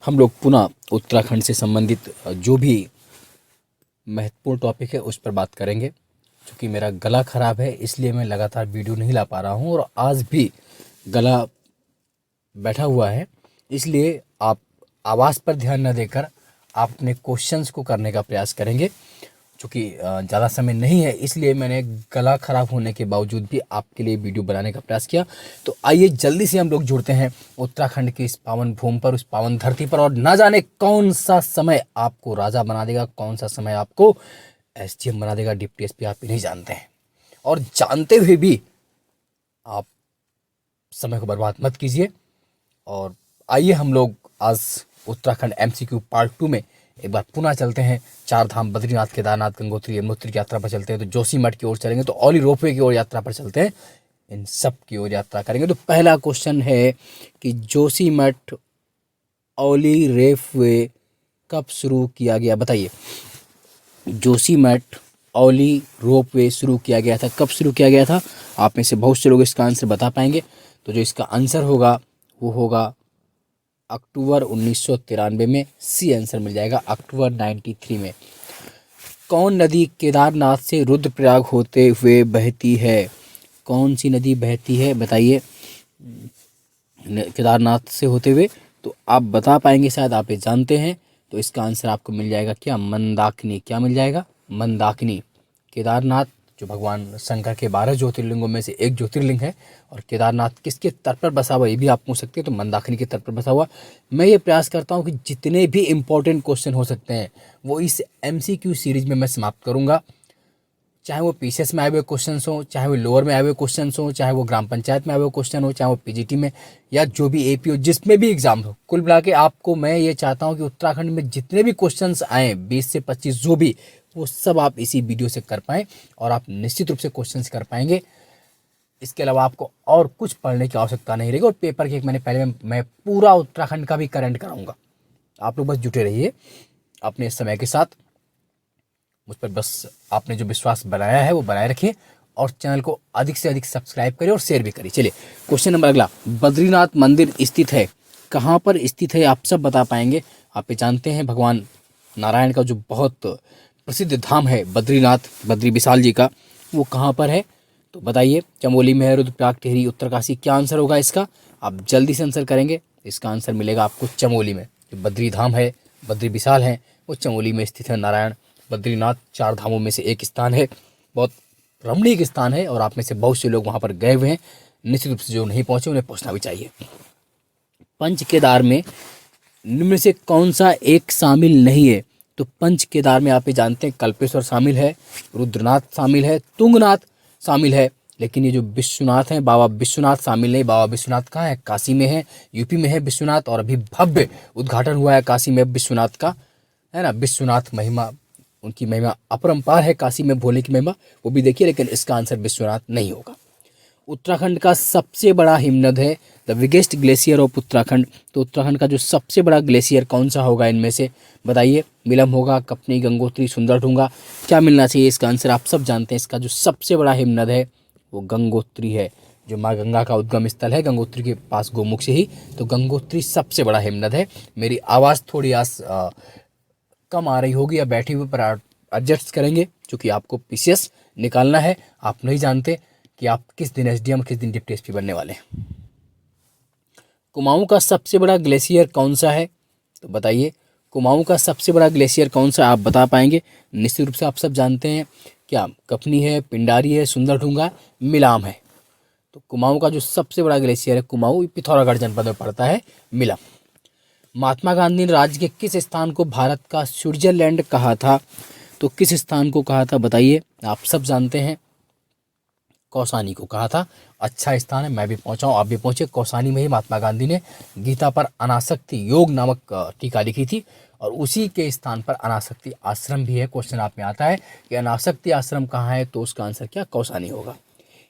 हम लोग पुनः उत्तराखंड से संबंधित जो भी महत्वपूर्ण टॉपिक है उस पर बात करेंगे। क्योंकि मेरा गला ख़राब है इसलिए मैं लगातार वीडियो नहीं ला पा रहा हूँ और आज भी गला बैठा हुआ है, इसलिए आप आवाज़ पर ध्यान न देकर आप अपने क्वेश्चंस को करने का प्रयास करेंगे। चूँकि ज़्यादा समय नहीं है इसलिए मैंने गला ख़राब होने के बावजूद भी आपके लिए वीडियो बनाने का प्रयास किया। तो आइए जल्दी से हम लोग जुड़ते हैं उत्तराखंड की इस पावन भूमि पर, उस पावन धरती पर। और ना जाने कौन सा समय आपको राजा बना देगा, कौन सा समय आपको एसडीएम बना देगा, डिप्टी एसपी आप ही नहीं जानते हैं। और जानते हुए भी आप समय को बर्बाद मत कीजिए। और आइए हम लोग आज उत्तराखंड एमसीक्यू पार्ट 2 में एक बार पुनः चलते हैं। चार धाम बद्रीनाथ, केदारनाथ, गंगोत्री, यमुनोत्री की यात्रा पर चलते हैं। तो जोशीमठ की ओर चलेंगे, तो औली रोपवे की ओर यात्रा पर चलते हैं। इन सब की ओर यात्रा करेंगे। तो पहला क्वेश्चन है कि जोशीमठ औली रोपवे कब शुरू किया गया, बताइए। जोशीमठ औली रोपवे शुरू किया गया था, कब शुरू किया गया था? आप में से बहुत से लोग इसका आंसर बता पाएंगे। तो जो इसका आंसर होगा वो होगा अक्टूबर 1993 में। सी आंसर मिल जाएगा, अक्टूबर 93 में। कौन नदी केदारनाथ से रुद्रप्रयाग होते हुए बहती है? कौन सी नदी बहती है, बताइए, केदारनाथ से होते हुए? तो आप बता पाएंगे, शायद आप ये जानते हैं। तो इसका आंसर आपको मिल जाएगा क्या? मंदाकिनी। क्या मिल जाएगा? मंदाकिनी। केदारनाथ जो भगवान शंकर के 12 ज्योतिर्लिंगों में से एक ज्योतिर्लिंग है, और केदारनाथ किसके तट पर बसा हुआ ये भी आप पूछ सकते हैं। तो मंदाकिनी के तट पर बसा हुआ। मैं ये प्रयास करता हूँ कि जितने भी इम्पोर्टेंट क्वेश्चन हो सकते हैं वो इस एमसीक्यू सीरीज में मैं समाप्त करूँगा। चाहे वो पीसीएस में आए हुए क्वेश्चन हो, चाहे वो लोअर में आए हुए क्वेश्चन हो, चाहे वो ग्राम पंचायत में आए हुए क्वेश्चन हो, चाहे वो पीजीटी में, या जो भी एपी हो, जिसमें भी एग्जाम हो, कुल मिला के आपको मैं ये चाहता हूँ कि उत्तराखंड में जितने भी क्वेश्चंस आए 20 से 25 जो भी, वो सब आप इसी वीडियो से कर पाएँ और आप निश्चित रूप से क्वेश्चंस कर पाएंगे। इसके अलावा आपको और कुछ पढ़ने की आवश्यकता नहीं रहेगी। और पेपर के एक महीने पहले मैं पूरा उत्तराखंड का भी करंट कराऊंगा। आप लोग बस जुटे रहिए अपने समय के साथ। मुझ पर बस आपने जो विश्वास बनाया है वो बनाए रखिए, और चैनल को अधिक से अधिक सब्सक्राइब करिए और शेयर भी करिए। चलिए क्वेश्चन नंबर अगला। बद्रीनाथ मंदिर स्थित है, कहाँ पर स्थित है? आप सब बता पाएंगे। आप ये जानते हैं भगवान नारायण का जो बहुत प्रसिद्ध धाम है बद्रीनाथ, बद्री विशाल जी का, वो कहाँ पर है? तो बताइए। चमोली में है, रुद्रप्रयाग, टिहरी, उत्तरकाशी? क्या आंसर होगा इसका? आप जल्दी से आंसर करेंगे। इसका आंसर मिलेगा आपको चमोली में। जो बद्री धाम है, बद्री विशाल है, वो चमोली में स्थित है। नारायण बद्रीनाथ चार धामों में से एक स्थान है, बहुत रमणीक स्थान है, और आप में से बहुत से लोग वहाँ पर गए हुए हैं। निश्चित रूप से जो नहीं पहुँचे उन्हें पहुँचना भी चाहिए। पंच केदार में निम्न में से कौन सा एक शामिल नहीं है? तो पंच केदार में आप ये जानते हैं कल्पेश्वर शामिल है, रुद्रनाथ शामिल है, तुंगनाथ शामिल है, लेकिन ये जो विश्वनाथ हैं, बाबा विश्वनाथ शामिल नहीं। बाबा विश्वनाथ कहाँ है? काशी में है, यूपी में है विश्वनाथ, और अभी भव्य उद्घाटन हुआ है काशी में विश्वनाथ का, है ना। विश्वनाथ महिमा, उनकी महिमा अपरंपार है काशी में, भोले की महिमा, वो भी देखिए। लेकिन इसका आंसर विश्वनाथ नहीं होगा। उत्तराखंड का सबसे बड़ा हिमनद है, the biggest glacier of Uttarakhand. तो उत्तराखंड का जो सबसे बड़ा ग्लेशियर कौन सा होगा इनमें से, बताइए। मिलम होगा, कपनी, गंगोत्री, सुंदरढूंगा? क्या मिलना चाहिए इसका आंसर? आप सब जानते हैं इसका जो सबसे बड़ा हिमनद है वो गंगोत्री है। जो माँ गंगा का उद्गम स्थल है गंगोत्री के पास गोमुख से ही, तो गंगोत्री सबसे बड़ा हिमनद है। मेरी आवाज़ थोड़ी कम आ रही होगी या बैठी हुई, पर एडजस्ट करेंगे क्योंकि आपको पीसीएस निकालना है। आप नहीं जानते कि आप किस दिन एसडीएम, किस दिन डिप्टी एसपी बनने वाले हैं। कुमाऊं का सबसे बड़ा ग्लेशियर कौन सा है? तो बताइए, कुमाऊं का सबसे बड़ा ग्लेशियर कौन सा, आप बता पाएंगे? निश्चित रूप से आप सब जानते हैं। क्या कफनी है, पिंडारी है, सुंदरढूंगा, मिलाम है? तो कुमाऊं का जो सबसे बड़ा ग्लेशियर है कुमाऊं, पिथौरागढ़ जनपद में पड़ता है, मिलाम। महात्मा गांधी ने राज्य के किस स्थान को भारत का स्विट्जरलैंड कहा था? तो किस स्थान को कहा था, बताइए। आप सब जानते हैं कौसानी को कहा था। अच्छा स्थान है, मैं भी पहुंचा हूँ, आप भी पहुंचे। कौसानी में ही महात्मा गांधी ने गीता पर अनासक्ति योग नामक टीका लिखी थी, और उसी के स्थान पर अनासक्ति आश्रम भी है। क्वेश्चन आप में आता है कि अनासक्ति आश्रम कहाँ है, तो उसका आंसर क्या? कौसानी होगा।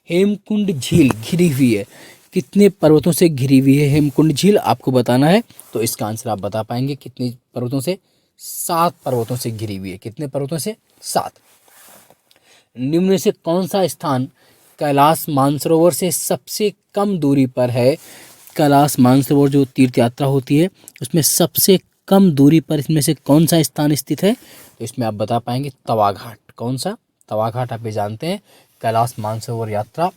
हेमकुंड झील घिरी हुई है, कितने पर्वतों से घिरी हुई है हेमकुंड झील? आपको बताना है। तो इसका आंसर आप बता पाएंगे कितने पर्वतों से? 7 पर्वतों से घिरी हुई है। कितने पर्वतों से? 7। निम्न में से कौन सा स्थान कैलाश मानसरोवर से सबसे कम दूरी पर है? कैलाश मानसरोवर जो तीर्थ यात्रा होती है उसमें सबसे कम दूरी पर इसमें से कौन सा स्थान स्थित है? तो इसमें आप बता पाएंगे तवा घाट। कौन सा? तवा घाट। आप ये जानते हैं कैलाश मानसरोवर यात्रा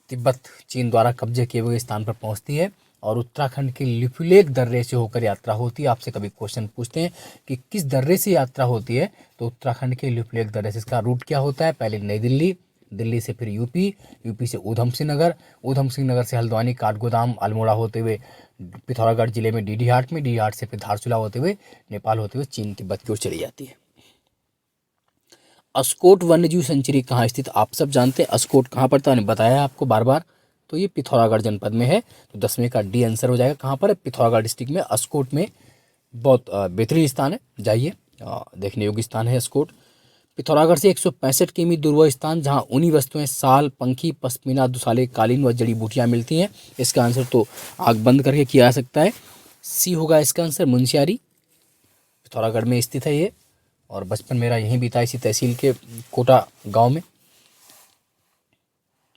तिब्बत चीन द्वारा कब्जे किए हुए स्थान पर पहुंचती है और उत्तराखंड के लिपुलेख दर्रे से होकर यात्रा होती है। आपसे कभी क्वेश्चन पूछते हैं कि किस दर्रे से यात्रा होती है, तो उत्तराखंड के लिपुलेख दर्रे से। इसका रूट क्या होता है? पहले नई दिल्ली, दिल्ली से फिर यूपी, यूपी से ऊधम सिंह नगर, ऊधम सिंह नगर से हल्द्वानी, काठगोदाम, अल्मोड़ा होते हुए पिथौरागढ़ जिले में डीडी हाट में, डीडी हाट से फिर धारचूला होते हुए नेपाल होते हुए चीन तिब्बत की ओर चली जाती है। अस्कोट वन्यजीव सेंचुरी कहाँ स्थित? आप सब जानते हैं अस्कोट कहाँ पड़ता है, बताया आपको बार बार। तो ये पिथौरागढ़ जनपद में है। तो 10वें का डी आंसर हो जाएगा। कहाँ पर है? पिथौरागढ़ डिस्ट्रिक्ट में अस्कोट में। बहुत बेहतरीन स्थान है, जाइए, देखने योग्य स्थान है अस्कोट। पिथौरागढ़ से 165 किमी दूर वह स्थान जहाँ ऊनी वस्तुएं साल, पंखी, पश्मीना, दुसाले, कालीन व जड़ी बूटियाँ मिलती हैं। इसका आंसर तो आग बंद करके किया जा सकता है, सी होगा इसका आंसर, मुंशियारी। पिथौरागढ़ में स्थित है ये, और बचपन मेरा यहीं बीता इसी तहसील के कोटा गांव में।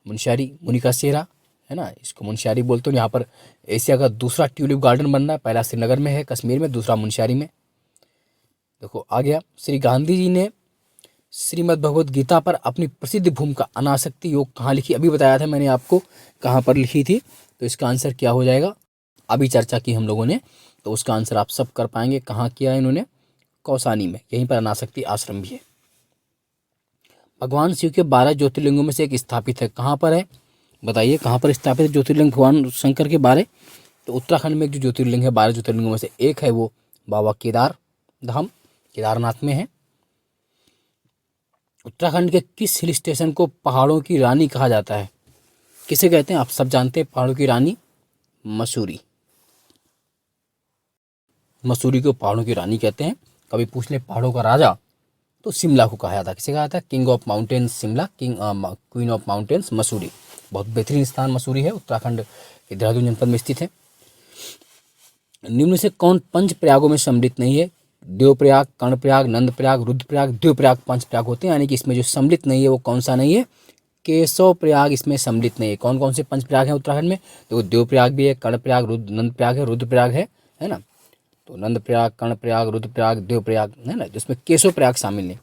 मुंशियारी, मुनि का सेहरा है ना, इसको मुंशियारी बोलते हैं। यहाँ पर एशिया का दूसरा ट्यूलिप गार्डन बन रहा है। पहला श्रीनगर में है, कश्मीर में, दूसरा मुंशियारी में। देखो आ गया। श्री गांधी जी ने श्रीमद् भगवद गीता पर अपनी प्रसिद्ध भूमिका अनासक्ति योग कहाँ लिखी? अभी बताया था मैंने आपको कहाँ पर लिखी थी। तो इसका आंसर क्या हो जाएगा? अभी चर्चा की हम लोगों ने, तो उसका आंसर आप सब कर पाएंगे। कहाँ किया है इन्होंने? कौसानी में, यहीं पर अनासक्ति आश्रम भी है। भगवान शिव के 12 ज्योतिर्लिंगों में से एक स्थापित है, कहाँ पर है? बताइए कहाँ पर स्थापित है ज्योतिर्लिंग भगवान शंकर के 12? तो उत्तराखंड में एक जो ज्योतिर्लिंग है 12 ज्योतिर्लिंगों में से एक है, वो बाबा केदार धाम केदारनाथ में है। उत्तराखंड के किस हिल स्टेशन को पहाड़ों की रानी कहा जाता है? किसे कहते हैं? आप सब जानते हैं पहाड़ों की रानी, मसूरी। मसूरी को पहाड़ों की रानी कहते हैं। कभी पूछ ले पहाड़ों का राजा, तो शिमला को कहा जाता है। किसे कहा जाता है? King of mountains Shimla, queen of mountains Mussoorie. बहुत बेहतरीन स्थान मसूरी है, उत्तराखंड के देहरादून जनपद में स्थित है। निम्न से कौन पंच प्रयागों में सम्मिलित नहीं है? देवप्रयाग, कर्णप्रयाग, नंदप्रयाग, रुद्रप्रयाग, देवप्रयाग, पंच प्रयाग होते हैं। यानी कि इसमें जो सम्मिलित नहीं है वो कौन सा नहीं है? केशव प्रयाग इसमें सम्मिलित नहीं है। कौन कौन से पंच प्रयाग हैं उत्तराखंड में? तो देवप्रयाग भी है, कर्णप्रयाग, नंदप्रयाग है, रुद्रप्रयाग है ना। तो नंदप्रयाग, कर्णप्रयाग, रुद्रप्रयाग, देवप्रयाग है ना, जिसमें केशव प्रयाग शामिल नहीं।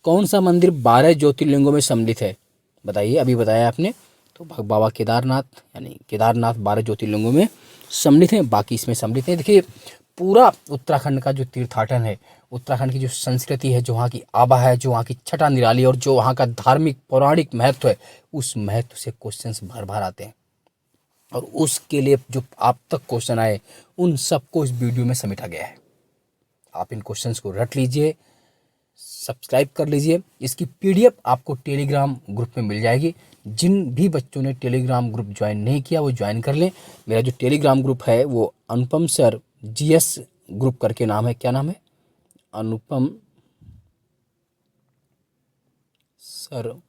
कौन सा मंदिर 12 ज्योतिर्लिंगों में सम्मिलित है? बताइए, अभी बताया आपने। तो बाबा केदारनाथ, यानी केदारनाथ 12 ज्योतिर्लिंगों में सम्मिलित हैं, बाकी इसमें सम्मिलित हैं। देखिए पूरा उत्तराखंड का जो तीर्थाटन है, उत्तराखंड की जो संस्कृति है, जो वहाँ की आबा है, जो वहाँ की छटा निराली और जो वहाँ का धार्मिक पौराणिक महत्व है, उस महत्व से क्वेश्चंस भर भर आते हैं। और उसके लिए जो आप तक क्वेश्चन आए उन सबको इस वीडियो में समेटा गया है। आप इन क्वेश्चंस को रट लीजिए, सब्सक्राइब कर लीजिए। इसकी पीडीएफ आपको टेलीग्राम ग्रुप में मिल जाएगी। जिन भी बच्चों ने टेलीग्राम ग्रुप ज्वाइन नहीं किया वो ज्वाइन कर लें। मेरा जो टेलीग्राम ग्रुप है वो अनुपम सर जीएस ग्रुप करके नाम है। क्या नाम है? अनुपम सर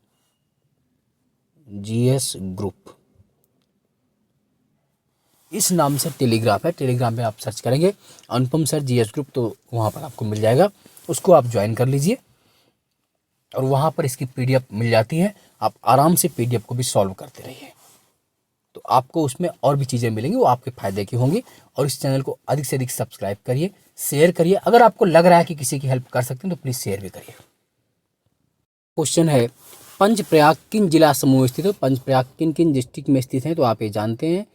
जीएस ग्रुप, इस नाम से टेलीग्राम है। टेलीग्राम पे आप सर्च करेंगे अनुपम सर जीएस ग्रुप, तो वहाँ पर आपको मिल जाएगा। उसको आप ज्वाइन कर लीजिए और वहाँ पर इसकी पीडीएफ मिल जाती है। आप आराम से पीडीएफ को भी सॉल्व करते रहिए, तो आपको उसमें और भी चीज़ें मिलेंगी, वो आपके फायदे की होंगी। और इस चैनल को अधिक से अधिक सब्सक्राइब करिए, शेयर करिए। अगर आपको लग रहा है कि किसी की हेल्प कर सकते हैं तो प्लीज़ शेयर भी करिए। क्वेश्चन है, पंचप्रयाग किन जिला समूह में स्थित है? पंचप्रयाग किन किन डिस्ट्रिक्ट में स्थित है? तो आप ये जानते हैं,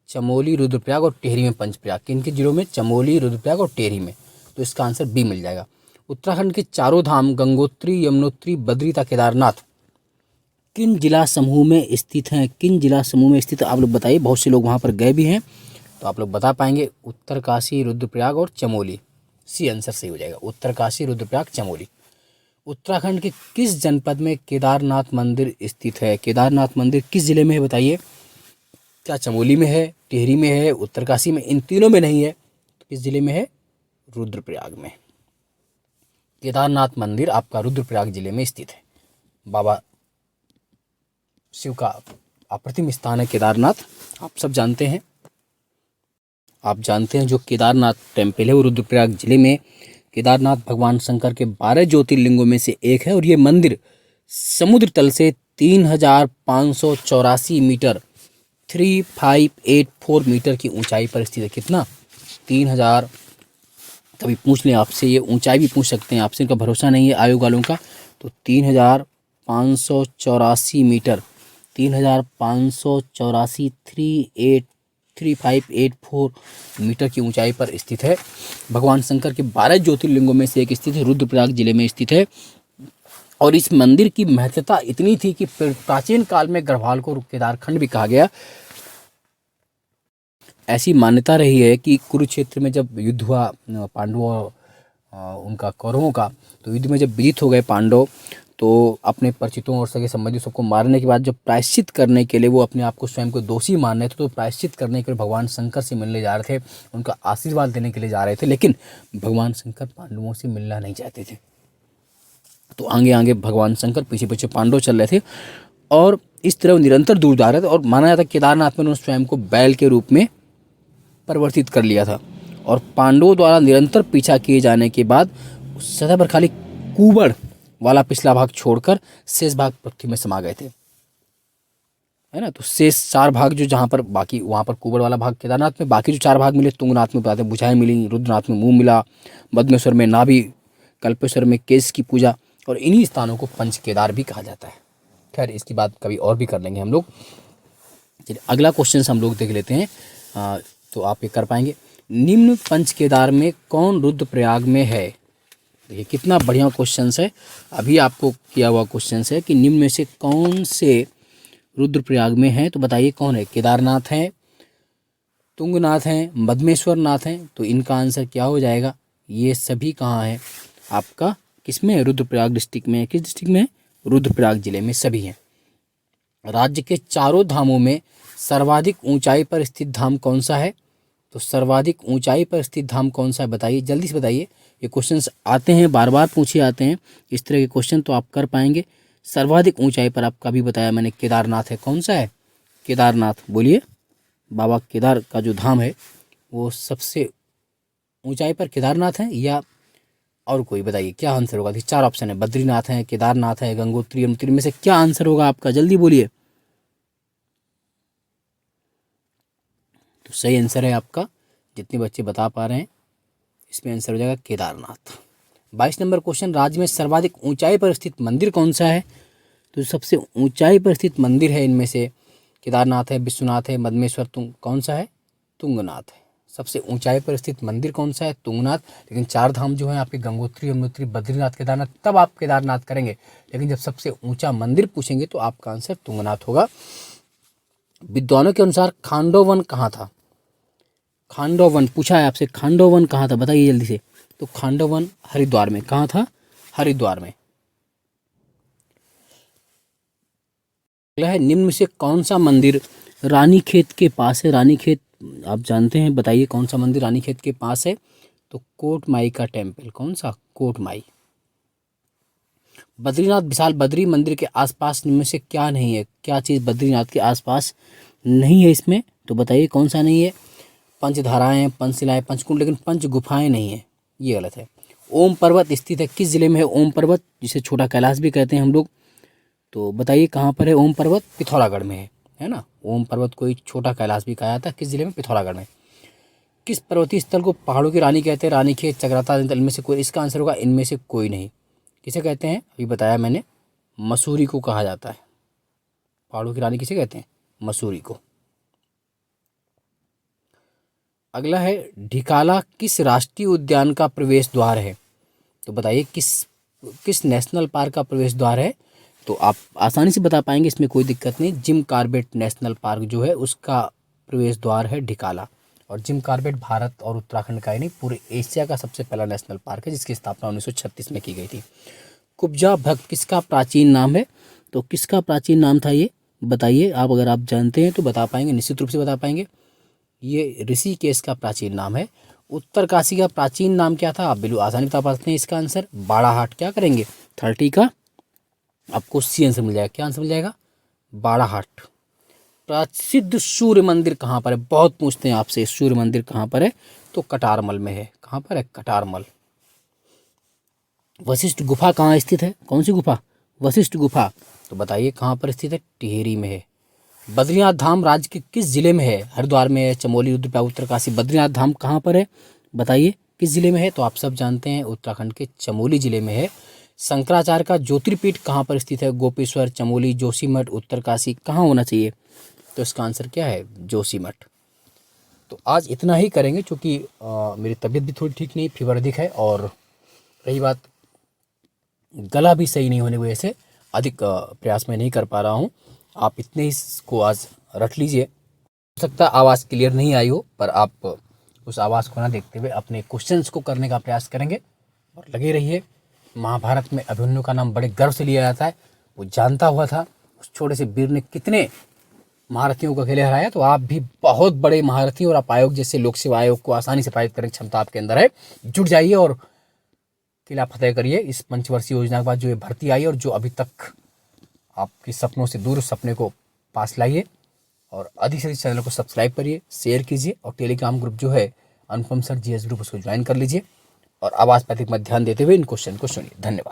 चमोली, रुद्रप्रयाग और टिहरी में पंचप्रयाग। किन किन जिलों में? चमोली, रुद्रप्रयाग और टिहरी में। तो इसका आंसर बी मिल जाएगा। उत्तराखंड के चारों धाम गंगोत्री, यमुनोत्री, बद्री तथा केदारनाथ किन जिला समूह में स्थित हैं? किन जिला समूह में स्थित आप लोग बताइए। बहुत से लोग वहाँ पर गए भी हैं, तो आप लोग बता पाएंगे। उत्तरकाशी, रुद्रप्रयाग और चमोली, सी आंसर सही हो जाएगा। उत्तरकाशी, रुद्रप्रयाग, चमोली। उत्तराखंड के किस जनपद में केदारनाथ मंदिर स्थित है? केदारनाथ मंदिर किस जिले में है बताइए। क्या चमोली में है, टिहरी में है, उत्तरकाशी में? इन तीनों में नहीं है, तो किस जिले में है? रुद्रप्रयाग में। केदारनाथ मंदिर आपका रुद्रप्रयाग जिले में स्थित है। बाबा शिव का अप्रतिम स्थान है केदारनाथ, आप सब जानते हैं। आप जानते हैं जो केदारनाथ टेम्पल है वो रुद्रप्रयाग जिले में। केदारनाथ भगवान शंकर के 12 ज्योतिर्लिंगों में से एक है और ये मंदिर समुद्र तल से 3584 मीटर 3584 मीटर की ऊंचाई पर स्थित है। कितना? 3000। कभी पूछ लें आपसे, ये ऊंचाई भी पूछ सकते हैं आपसे, इनका भरोसा नहीं है आयोग वालों का। तो 3584 मीटर, 3584 3584 मीटर की ऊंचाई पर स्थित है। भगवान शंकर के 12 ज्योतिर्लिंगों में से एक स्थित है, रुद्रप्रयाग जिले में स्थित है। और इस मंदिर की महत्ता इतनी थी कि प्राचीन काल में गढ़वाल को केदारखंड भी कहा गया। ऐसी मान्यता रही है कि कुरुक्षेत्र में जब युद्ध हुआ पांडवों उनका कौरवों का, तो युद्ध में जब विजित हो गए पांडव, तो अपने परिचितों और सगे संबंधियों सबको मारने के बाद जब प्रायश्चित करने के लिए वो अपने आप को स्वयं को दोषी मान रहे थे, तो प्रायश्चित करने के लिए भगवान शंकर से मिलने जा रहे थे, उनका आशीर्वाद देने के लिए जा रहे थे। लेकिन भगवान शंकर पांडवों से मिलना नहीं चाहते थे, तो आगे आगे भगवान शंकर, पीछे पीछे पांडव चल रहे थे और इस तरह निरंतर दूर जा रहे थे। और माना जाता है केदारनाथ में उन्होंने स्वयं को बैल के रूप में परिवर्तित कर लिया था। और पांडवों द्वारा निरंतर पीछा किए जाने के बाद सतह पर खाली कुबड़ वाला पिछला भाग छोड़कर शेष भाग पृथ्वी में समा गए थे, है ना। तो शेष 4 भाग जो जहाँ पर बाकी, वहाँ पर कुबड़ वाला भाग केदारनाथ में, बाकी जो 4 भाग मिले तुंगनाथ में बताते भुजाएं मिली, रुद्रनाथ में मुंह मिला, बद्मेश्वर में नाभि, कल्पेश्वर में केश की पूजा, और इन्हीं स्थानों को पंच केदार भी कहा जाता है। खैर इसकी बात कभी और भी कर लेंगे हम लोग। चलिए अगला क्वेश्चन हम लोग देख लेते हैं, तो आप ये कर पाएंगे। निम्न पंच केदार में कौन रुद्रप्रयाग में है? देखिए कितना बढ़िया क्वेश्चन है, अभी आपको किया हुआ क्वेश्चन है कि निम्न में से कौन से रुद्रप्रयाग में है, तो बताइए कौन है। केदारनाथ है, तुंगनाथ है, मद्मेश्वर नाथ है। तो इनका आंसर क्या हो जाएगा? ये सभी कहाँ है आपका, किसमें है? रुद्रप्रयाग डिस्ट्रिक्ट में। किस डिस्ट्रिक्ट में? रुद्रप्रयाग जिले में सभी हैं। राज्य के चारों धामों में सर्वाधिक ऊंचाई पर स्थित धाम कौन सा है? तो सर्वाधिक ऊंचाई पर स्थित धाम कौन सा है बताइए, जल्दी से बताइए। ये क्वेश्चंस आते हैं, बार बार पूछे आते हैं इस तरह के क्वेश्चन, तो आप कर पाएंगे। सर्वाधिक ऊंचाई पर आपका भी बताया मैंने, केदारनाथ है। कौन सा है? केदारनाथ। बोलिए। बाबा केदार का जो धाम है वो सबसे ऊंचाई पर केदारनाथ है या और कोई? बताइए क्या आंसर होगा। 4 ऑप्शन है, बद्रीनाथ है, केदारनाथ है, गंगोत्री, यमुनोत्री में से क्या आंसर होगा आपका, जल्दी बोलिए। तो सही आंसर है आपका, जितने बच्चे बता पा रहे हैं इसमें आंसर हो जाएगा केदारनाथ। 22 नंबर क्वेश्चन, राज्य में सर्वाधिक ऊंचाई पर स्थित मंदिर कौन सा है? तो सबसे ऊंचाई पर स्थित मंदिर है इनमें से केदारनाथ है, विश्वनाथ है, मद्मेश्वर, कौन सा है? तुंगनाथ है। सबसे ऊंचाई पर स्थित मंदिर कौन सा है? तुंगनाथ। लेकिन 4 धाम जो है आपके गंगोत्री, यमुनोत्री, बद्रीनाथ, केदारनाथ, तब आप केदारनाथ करेंगे। लेकिन जब सबसे ऊंचा मंदिर पूछेंगे तो आपका आंसर तुंगनाथ होगा। विद्वानों के अनुसार खांडोवन कहाँ था? खांडोवन पूछा है आपसे, खांडोवन कहाँ था बताइए जल्दी से। तो खांडोवन हरिद्वार में। कहाँ था? हरिद्वार में। अगला है, निम्न में से कौन सा मंदिर रानीखेत के पास है? रानीखेत आप जानते हैं, बताइए कौन सा मंदिर रानीखेत के पास है? तो कोटमाई का टेम्पल। कौन सा? कोटमाई। बद्रीनाथ विशाल बद्री मंदिर के आसपास निम्न में से क्या नहीं है? क्या चीज़ बद्रीनाथ के आसपास नहीं है इसमें? तो बताइए कौन सा नहीं है? पंचधाराएं, पंचशिलाएं, पंचकुंड, लेकिन पंच गुफाएं नहीं है, ये गलत है। ओम पर्वत स्थित है किस जिले में है ओम पर्वत, जिसे छोटा कैलाश भी कहते हैं हम लोग? तो बताइए कहाँ पर है ओम पर्वत? पिथौरागढ़ में है ना। ओम पर्वत को छोटा कैलाश भी कहा जाता है, किस जिले में? पिथौरागढ़ में। किस पर्वतीय स्थल को पहाड़ों की रानी कहते हैं? रानीखेत, चकराता, इनमें से कोई? इसका आंसर होगा इनमें से कोई नहीं। किसे कहते हैं? अभी बताया मैंने, मसूरी को कहा जाता है। पहाड़ों की रानी किसे कहते हैं? मसूरी को। अगला है, ढिकाला किस राष्ट्रीय उद्यान का प्रवेश द्वार है? तो बताइए किस नेशनल पार्क का प्रवेश द्वार है? तो आप आसानी से बता पाएंगे, इसमें कोई दिक्कत नहीं। जिम कॉर्बेट नेशनल पार्क जो है उसका प्रवेश द्वार है ढिकाला। और जिम कॉर्बेट भारत और उत्तराखंड का ही नहीं, पूरे एशिया का सबसे पहला नेशनल पार्क है, जिसकी स्थापना 1936 में की गई थी। कुब्जा भक्त किसका प्राचीन नाम है? तो किसका प्राचीन नाम था ये बताइए। आप अगर आप जानते हैं तो बता पाएंगे, निश्चित रूप से बता पाएंगे। ये ऋषिकेश का प्राचीन नाम है। उत्तरकाशी का प्राचीन नाम क्या था? आप बिल्कुल आसानी बता पाते हैं इसका आंसर, बाड़ाहाट। क्या करेंगे? 30 का आपको सी आंसर मिल जाएगा। क्या आंसर मिल जाएगा? बाड़ाहाट। प्रसिद्ध सूर्य मंदिर कहाँ पर है? बहुत पूछते हैं आपसे, सूर्य मंदिर कहाँ पर है? तो कटारमल में है। कहाँ पर है? कटारमल। वशिष्ठ गुफा कहाँ स्थित है? कौन सी गुफा? वशिष्ठ गुफा। तो बताइए कहाँ पर स्थित है? टिहरी में है। बद्रीनाथ धाम राज्य के किस जिले में है? हरिद्वार में है, चमोली, रुद्रप्रयाग, उत्तरकाशी। बद्रीनाथ धाम कहाँ पर है बताइए, किस जिले में है? तो आप सब जानते हैं उत्तराखंड के चमोली जिले में है। शंकराचार्य का ज्योतिर्पीठ कहाँ पर स्थित है? गोपेश्वर, चमोली, जोशीमठ, उत्तरकाशी। कहाँ होना चाहिए? तो इसका आंसर क्या है? जोशीमठ। तो आज इतना ही करेंगे क्योंकि मेरी तबीयत भी थोड़ी ठीक नहीं, फीवर अधिक है, और रही बात गला भी सही नहीं होने की वजह से अधिक प्रयास मैं नहीं कर पा रहा हूँ। आप इतने ही को आज रख लीजिए। हो सकता है आवाज़ क्लियर नहीं आई हो, पर आप उस आवाज़ को ना देखते हुए अपने क्वेश्चंस को करने का प्रयास करेंगे और लगे रहिए। महाभारत में अभिमन्यु का नाम बड़े गर्व से लिया जाता है। वो जानता हुआ था उस छोटे से वीर ने कितने महारथियों को अकेले हराया, तो आप भी बहुत बड़े महारथी और आप आयोग जैसे लोक सेवा आयोग को आसानी से पारित करने की क्षमता आपके अंदर है। जुट जाइए और किला फतेह करिए। इस पंचवर्षीय योजना के बाद जो ये भर्ती आई और जो अभी तक आपके सपनों से दूर, उस सपने को पास लाइए और अधिक से अधिक चैनल को सब्सक्राइब करिए, शेयर कीजिए और टेलीग्राम ग्रुप जो है अनुपम सर जीएस ग्रुप, उसको ज्वाइन कर लीजिए और आवाज़ पर अधिक मत ध्यान देते हुए इन क्वेश्चन को सुनिए। धन्यवाद।